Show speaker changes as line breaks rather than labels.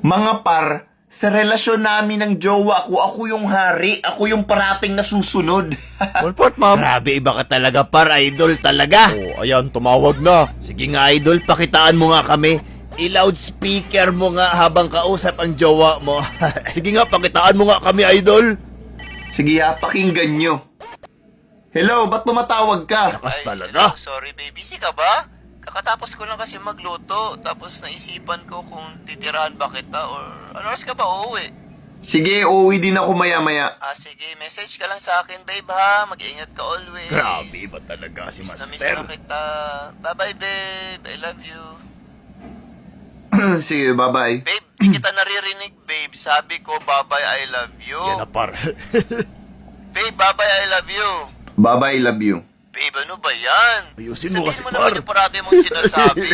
Mga par, sa relasyon namin ng jowa ko, ako yung hari, ako yung parating na susunod.
Malport, ma'am. Grabe, iba ka talaga, par. Idol talaga. Oh, ayan, tumawag na. Sige nga, idol, pakitaan mo nga kami. I-loudspeaker mo nga habang kausap ang jowa mo. Sige nga, pakitaan mo nga kami, idol.
Sige pakinggan nyo. Hello, ba't tumatawag ka?
Lakas talaga.
Sorry baby, busy ka ba? Kakatapos ko lang kasi magluto, tapos naisipan ko kung titirahan ba kita or ano oras ka ba uuwi?
Sige, uuwi din ako maya-maya.
Sige, message ka lang sa akin babe ha, mag-iingat ka always.
Grabe, iba talaga si
Miss na
Master.
kita. Bye-bye babe, I love you.
Sige, bye-bye.
Babe, di kita naririnig babe, sabi ko bye-bye I love you.
Yan na, par.
Babe, bye-bye I love you.
Bye-bye, love you.
Babe, ano ba yan?
Ayusin mo kasi,
Sabihin mo naman
par.
yung parati mong sinasabi.